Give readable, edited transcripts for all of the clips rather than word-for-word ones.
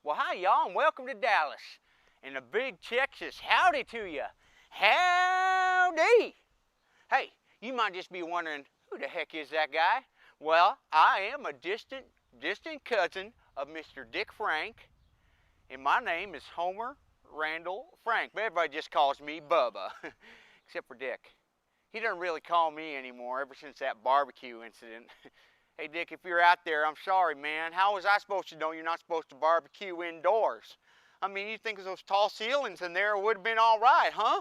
Well, hi, y'all, and welcome to Dallas. And the big Texas howdy to you. Howdy! Hey, you might just be wondering, who the heck is that guy? Well, I am a distant cousin of Mr. Dick Frank, and my name is Homer Randall Frank. But everybody just calls me Bubba, except for Dick. He doesn't really call me anymore ever since that barbecue incident. Hey, Dick, if you're out there, I'm sorry, man. How was I supposed to know you're not supposed to barbecue indoors? I mean, you think those tall ceilings in there would have been all right, huh?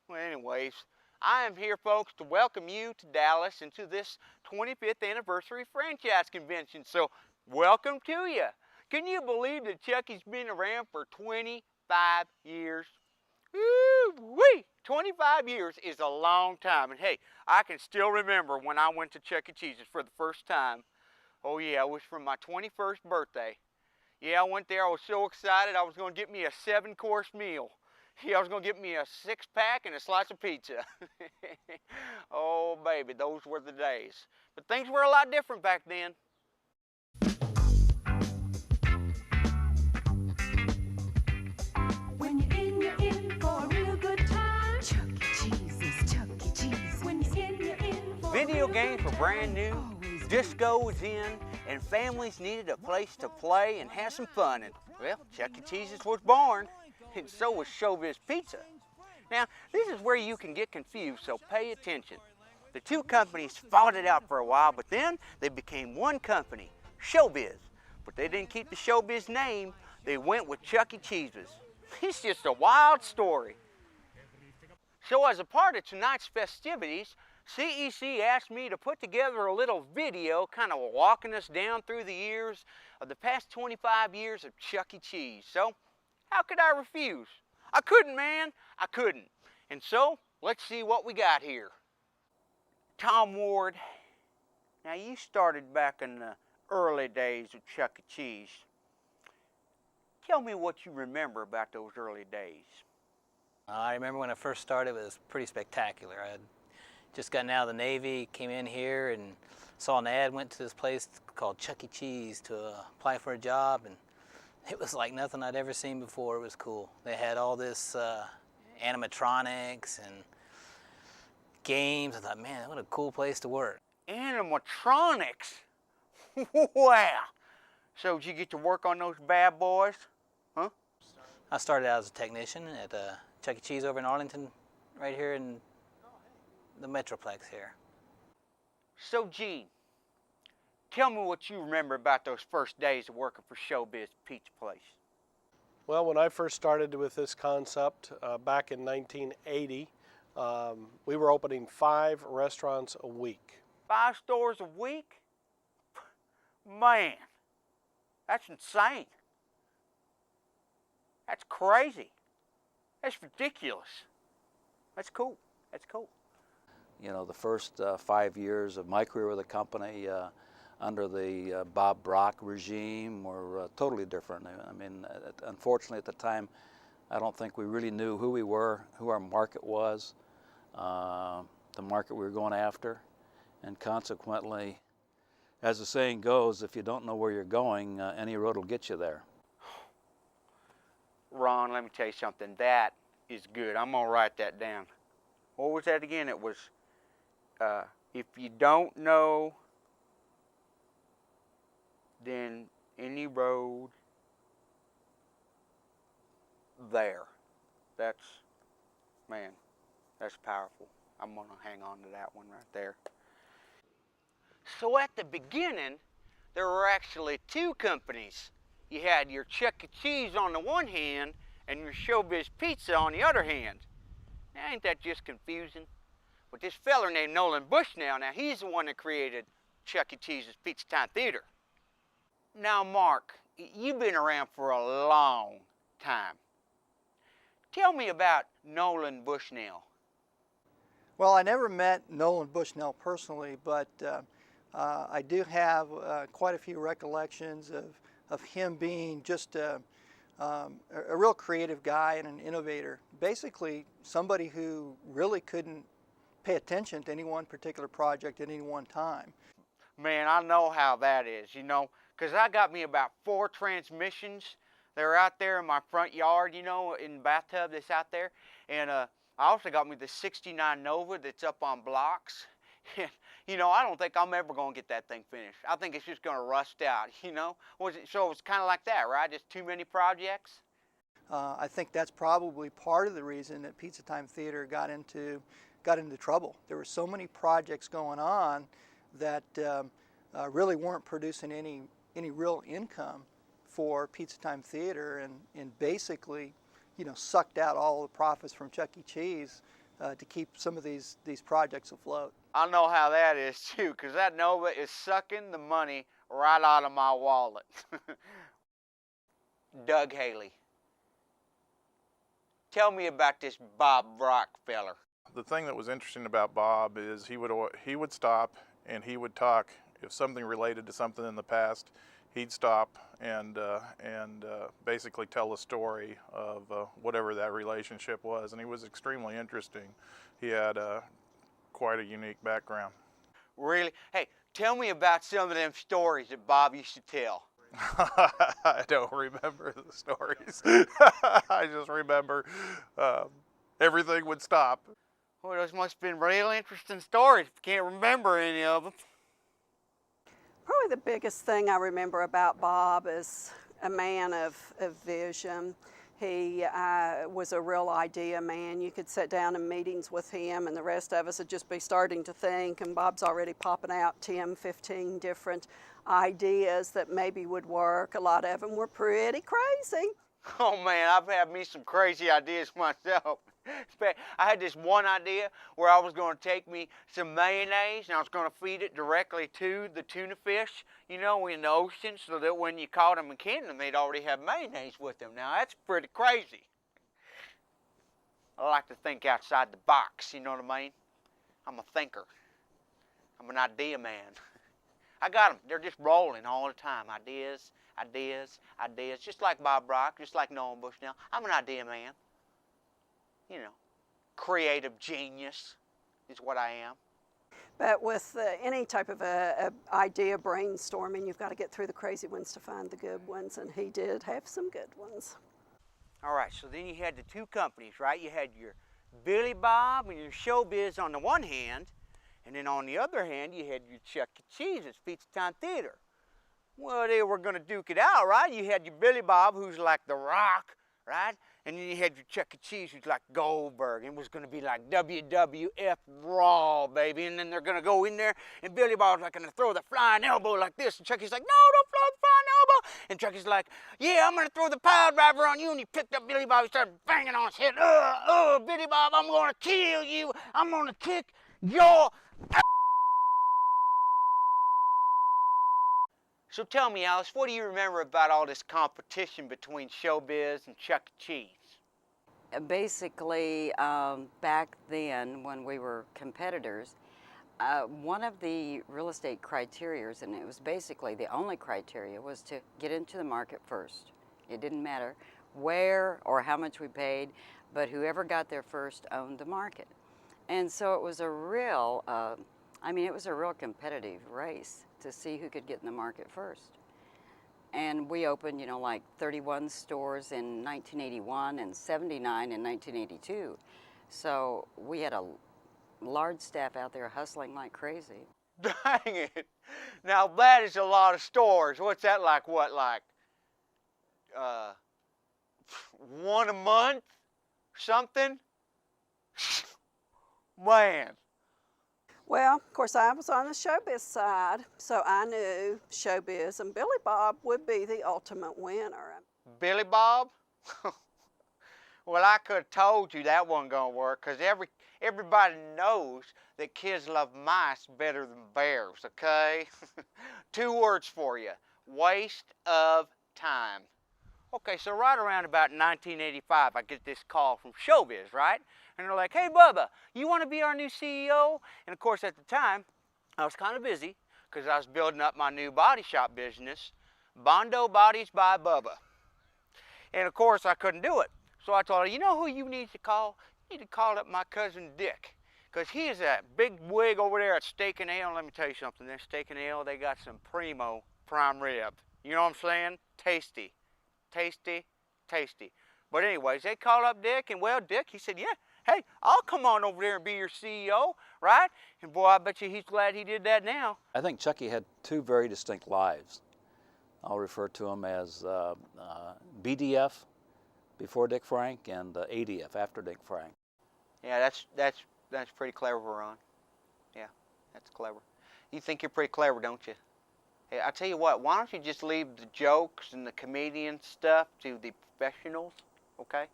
Well, anyways, I am here, folks, to welcome you to Dallas and to this 25th anniversary franchise convention. So, welcome to you. Can you believe that Chucky's been around for 25 years? Woo-wee! 25 years is a long time. And hey, I can still remember when I went to Chuck E. Cheese's for the first time. Oh yeah, it was for my 21st birthday. Yeah, I went there, I was so excited, I was gonna get me a 7-course meal. Yeah, I was gonna get me a 6-pack and a slice of pizza. Oh baby, those were the days. But things were a lot different back then. When you're in for a real good time. Chuck E. Cheese is Chuck E. Cheese. When you're in for Video games were brand new, disco was in, and families needed a place to play and have some fun. And well, Chuck E. Cheese's was born, and so was Showbiz Pizza. Now, this is where you can get confused, so pay attention. The two companies fought it out for a while, but then they became one company, Showbiz. But they didn't keep the Showbiz name, they went with Chuck E. Cheese's. It's just a wild story. So as a part of tonight's festivities, CEC asked me to put together a little video kind of walking us down through the years of the past 25 years of Chuck E. Cheese. So, how could I refuse? I couldn't, man. I couldn't. And so, let's see what we got here. Tom Ward, now you started back in the early days of Chuck E. Cheese. Tell me what you remember about those early days. I remember when I first started, it was pretty spectacular. I had just gotten out of the Navy, came in here and saw an ad, went to this place called Chuck E. Cheese to apply for a job, and it was like nothing I'd ever seen before. It was cool. They had all this animatronics and games. I thought, man, what a cool place to work. Animatronics? Wow. So did you get to work on those bad boys? Huh? I started out as a technician at Chuck E. Cheese over in Arlington, right here in the Metroplex here. So Gene, tell me what you remember about those first days of working for Showbiz Pizza Place. Well, when I first started with this concept back in 1980, we were opening 5 restaurants a week. 5 stores a week? Man, that's insane. That's crazy. That's ridiculous. That's cool. That's cool. You know, the first 5 years of my career with the company under the Bob Brock regime were totally different. I mean, unfortunately at the time, I don't think we really knew who we were, who our market was, the market we were going after, and consequently, as the saying goes, if you don't know where you're going, any road will get you there. Ron, let me tell you something. That is good. I'm going to write that down. What was that again? It was, if you don't know, then any road there. That's, man, that's powerful. I'm going to hang on to that one right there. So at the beginning, there were actually 2 companies. You had your Chuck E. Cheese on the one hand and your Showbiz Pizza on the other hand. Now, ain't that just confusing? But this feller named Nolan Bushnell, now he's the one that created Chuck E. Cheese's Pizza Time Theater. Now, Mark, you've been around for a long time. Tell me about Nolan Bushnell. Well, I never met Nolan Bushnell personally, but I do have quite a few recollections of him being just a real creative guy and an innovator. Basically, somebody who really couldn't pay attention to any one particular project at any one time. Man, I know how that is, you know, because I got me about 4 transmissions They're out there in my front yard, you know, in the bathtub that's out there. And I also got me the 69 Nova that's up on blocks. And, you know, I don't think I'm ever going to get that thing finished. I think it's just going to rust out, you know. So it's kind of like that, right? Just too many projects? I think that's probably part of the reason that Pizza Time Theater got into trouble. There were so many projects going on that really weren't producing any real income for Pizza Time Theater, and basically, you know, sucked out all the profits from Chuck E. Cheese to keep some of these projects afloat. I know how that is too, because that Nova is sucking the money right out of my wallet. Doug Haley, tell me about this Bob Brock feller. The thing that was interesting about Bob is he would stop and he would talk. If something related to something in the past, he'd stop and basically tell a story of whatever that relationship was, and he was extremely interesting. He had quite a unique background. Really? Hey, tell me about some of them stories that Bob used to tell. I don't remember the stories. I just remember everything would stop. Well, those must have been real interesting stories. Can't remember any of them. Probably the biggest thing I remember about Bob is a man of vision. He was a real idea man. You could sit down in meetings with him and the rest of us would just be starting to think, and Bob's already popping out 10, 15 different ideas that maybe would work. A lot of them were pretty crazy. Oh man, I've had me some crazy ideas myself. I had this one idea where I was going to take me some mayonnaise and I was going to feed it directly to the tuna fish, you know, in the ocean, so that when you caught them and canned them, they'd already have mayonnaise with them. Now, that's pretty crazy. I like to think outside the box, you know what I mean? I'm a thinker. I'm an idea man. I got them. They're just rolling all the time. Ideas, ideas, ideas. Just like Bob Brock, just like Nolan Bushnell. I'm an idea man. You know, creative genius is what I am. But with any type of a idea brainstorming, you've got to get through the crazy ones to find the good ones, and he did have some good ones. All right, so then you had the two companies, right? You had your Billy Bob and your Showbiz on the one hand, and then on the other hand, you had your Chuck E. Cheese's Pizza Time Theater. Well, they were going to duke it out, right? You had your Billy Bob, who's like The Rock, right? And then you had your Chuck E. Cheese, who's like Goldberg. It was going to be like WWF Raw, baby. And then they're going to go in there, and Billy Bob's like going to throw the flying elbow like this. And Chucky's like, no, don't throw the flying elbow. And Chucky's like, yeah, I'm going to throw the pile driver on you. And he picked up Billy Bob. He started banging on his head. Billy Bob, I'm going to kill you. I'm going to kick your... So tell me, Alice, what do you remember about all this competition between Showbiz and Chuck E. Cheese? Basically, back then when we were competitors, one of the real estate criterias, and it was basically the only criteria, was to get into the market first. It didn't matter where or how much we paid, but whoever got there first owned the market. And so it was a real, it was a real competitive race to see who could get in the market first. And we opened, you know, like 31 stores in 1981 and 79 in 1982. So we had a large staff out there hustling like crazy. Dang it. Now that is a lot of stores. What's that like? What, like one a month? Something? Man. Well, of course, I was on the Showbiz side, so I knew Showbiz and Billy Bob would be the ultimate winner. Billy Bob? Well, I could have told you that wasn't going to work, because everybody knows that kids love mice better than bears, okay? 2 words for you: waste of time. Okay, so right around about 1985, I get this call from Showbiz, right? And they're like, hey, Bubba, you want to be our new CEO? And of course, at the time, I was kind of busy because I was building up my new body shop business, Bondo Bodies by Bubba. And of course, I couldn't do it. So I told her, you know who you need to call? You need to call up my cousin Dick, because he is that big wig over there at Steak and Ale. Let me tell you something, their Steak and Ale, they got some primo prime rib. You know what I'm saying? Tasty. tasty, tasty. But anyways, they called up Dick, and well, Dick, he said, yeah, hey, I'll come on over there and be your CEO, right? And boy, I bet you he's glad he did that now. I think Chucky had two very distinct lives. I'll refer to him as BDF before Dick Frank and ADF after Dick Frank. Yeah, that's pretty clever, Ron. Yeah, that's clever. You think you're pretty clever, don't you? Hey, I tell you what, why don't you just leave the jokes and the comedian stuff to the professionals, okay?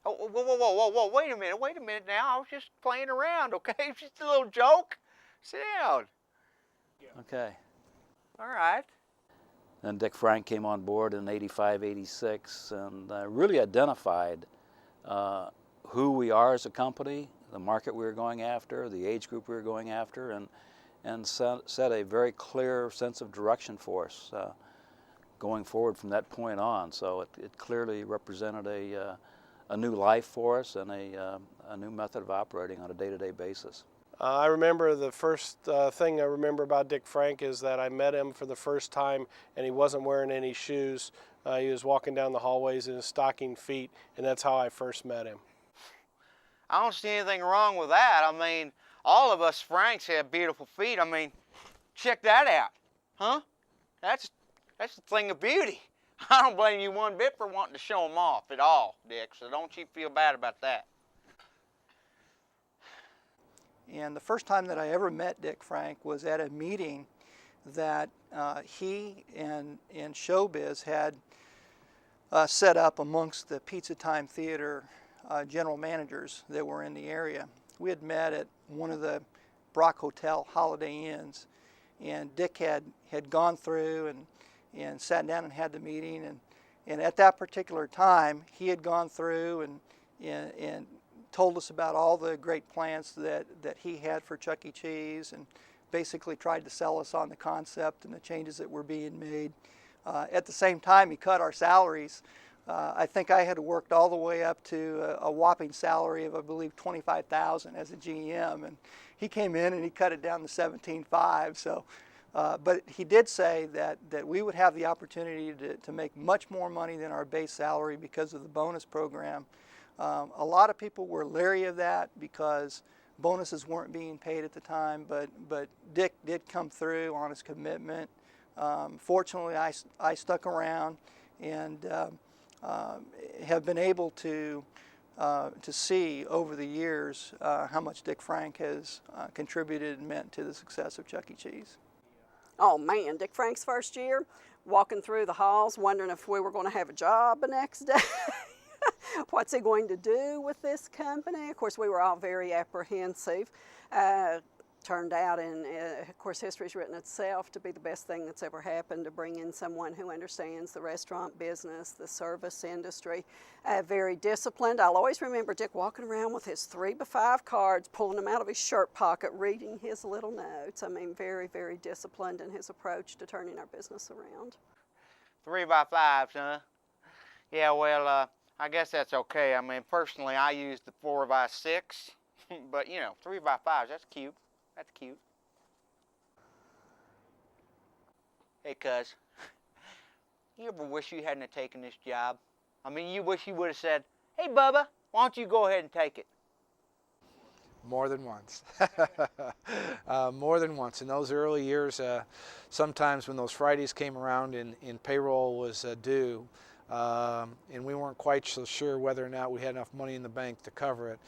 Oh, whoa, wait a minute now. I was just playing around, okay? It's just a little joke. Sit down. Okay. All right. Then Dick Frank came on board in '85, '86, and really identified who we are as a company, the market we were going after, the age group we were going after, and set a very clear sense of direction for us going forward from that point on. So it clearly represented a new life for us and a new method of operating on a day-to-day basis. I remember the first thing I remember about Dick Frank is that I met him for the first time and he wasn't wearing any shoes. He was walking down the hallways in his stocking feet, and that's how I first met him. I don't see anything wrong with that. I mean, all of us Franks have beautiful feet. I mean, check that out, huh? That's a thing of beauty. I don't blame you one bit for wanting to show them off at all, Dick, so don't you feel bad about that. And the first time that I ever met Dick Frank was at a meeting that he and Showbiz had set up amongst the Pizza Time Theater general managers that were in the area. We had met at one of the Brock Hotel Holiday Inns, and Dick had gone through and sat down and had the meeting, and at that particular time he had gone through and told us about all the great plans that he had for Chuck E. Cheese, and basically tried to sell us on the concept and the changes that were being made. At the same time, he cut our salaries. I think I had worked all the way up to a whopping salary of, I believe, $25,000 as a GM, and he came in and he cut it down to $17,500. So, but he did say that we would have the opportunity to make much more money than our base salary because of the bonus program. A lot of people were leery of that because bonuses weren't being paid at the time, but Dick did come through on his commitment. Fortunately, I stuck around and have been able to see over the years how much Dick Frank has contributed and meant to the success of Chuck E. Cheese. Oh man, Dick Frank's first year, walking through the halls, wondering if we were going to have a job the next day. What's he going to do with this company? Of course, we were all very apprehensive. Turned out, and of course, history's written itself to be the best thing that's ever happened, to bring in someone who understands the restaurant business, the service industry. Very disciplined. I'll always remember Dick walking around with his 3x5 cards, pulling them out of his shirt pocket, reading his little notes. I mean, very, very disciplined in his approach to turning our business around. 3x5s, huh? Yeah, well, I guess that's okay. I mean, personally, I use the 4x6, but you know, 3x5s, that's cute. That's cute. Hey, cuz, you ever wish you hadn't have taken this job? I mean, you wish you would have said, hey, Bubba, why don't you go ahead and take it? More than once. More than once. In those early years, sometimes when those Fridays came around and payroll was due, and we weren't quite so sure whether or not we had enough money in the bank to cover it.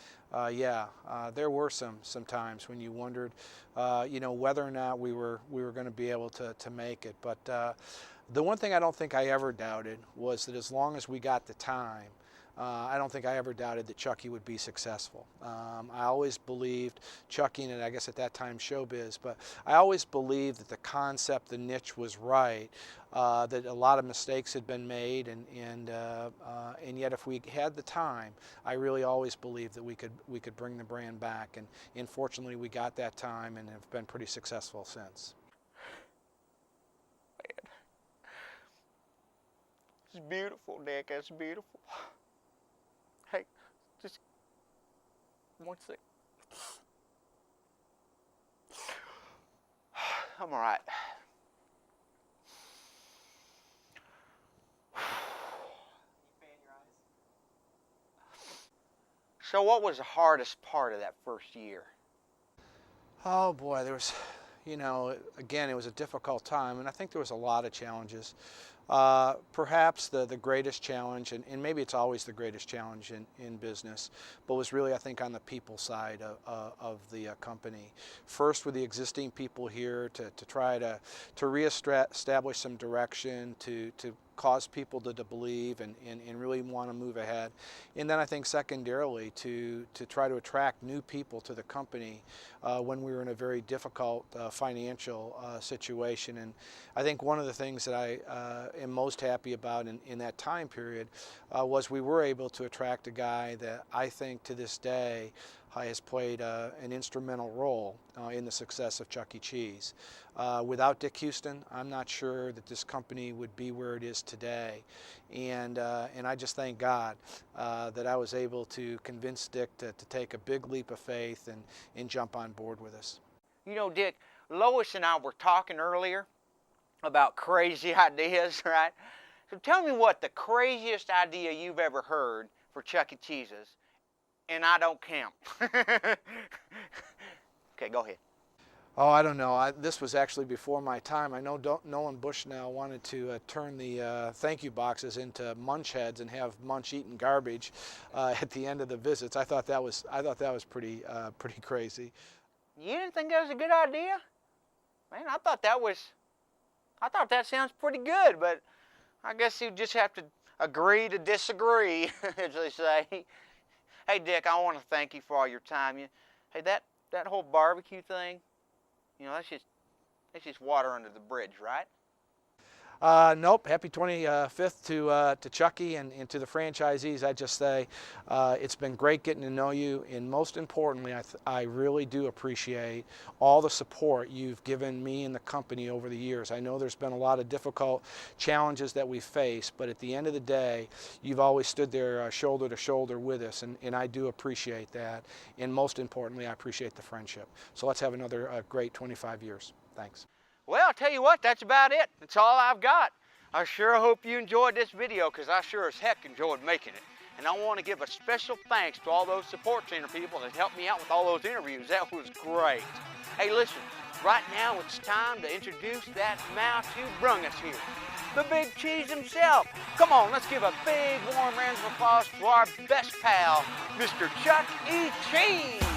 There were some times when you wondered, whether or not we were going to be able to make it. But the one thing I don't think I ever doubted was that as long as we got the time, I don't think I ever doubted that Chucky would be successful. I always believed, Chucky and I guess at that time Showbiz, but I always believed that the concept, the niche was right, that a lot of mistakes had been made, and yet if we had the time, I really always believed that we could bring the brand back, and fortunately we got that time and have been pretty successful since. Man. It's beautiful, Nick. It's beautiful. Hey, just one second. I'm all right. So what was the hardest part of that first year? Oh boy, there was, again, it was a difficult time, and I think there was a lot of challenges. Perhaps the greatest challenge, and maybe it's always the greatest challenge in business, but was really, I think, on the people side of the company. First, with the existing people here to try to reestablish some direction, to cause people to believe and really want to move ahead. And then I think secondarily to try to attract new people to the company when we were in a very difficult financial situation. And I think one of the things that I am most happy about in that time period was we were able to attract a guy that I think to this day has played an instrumental role in the success of Chuck E. Cheese. Without Dick Houston, I'm not sure that this company would be where it is today. And I just thank God that I was able to convince Dick to take a big leap of faith and jump on board with us. You know, Dick, Lois and I were talking earlier about crazy ideas, right? So tell me what the craziest idea you've ever heard for Chuck E. Cheese's, and I don't count. Okay, go ahead. Oh, I don't know. This was actually before my time. I know Nolan Bushnell wanted to turn the thank you boxes into munch heads and have munch eaten garbage at the end of the visits. I thought that was pretty crazy. You didn't think that was a good idea? Man, I thought that sounds pretty good, but I guess you just have to agree to disagree, as they say. Hey, Dick, I want to thank you for all your time. Hey, that whole barbecue thing, that's just water under the bridge, right? Nope. Happy 25th to Chucky and to the franchisees. I just say it's been great getting to know you, and most importantly, I really do appreciate all the support you've given me and the company over the years. I know there's been a lot of difficult challenges that we face, but at the end of the day, you've always stood there shoulder to shoulder with us, and I do appreciate that. And most importantly, I appreciate the friendship. So let's have another great 25 years. Thanks. Well, I'll tell you what, that's about it. That's all I've got. I sure hope you enjoyed this video, because I sure as heck enjoyed making it. And I want to give a special thanks to all those support center people that helped me out with all those interviews. That was great. Hey, listen, right now it's time to introduce that mouse who brung us here, the Big Cheese himself. Come on, let's give a big warm round of applause to our best pal, Mr. Chuck E. Cheese.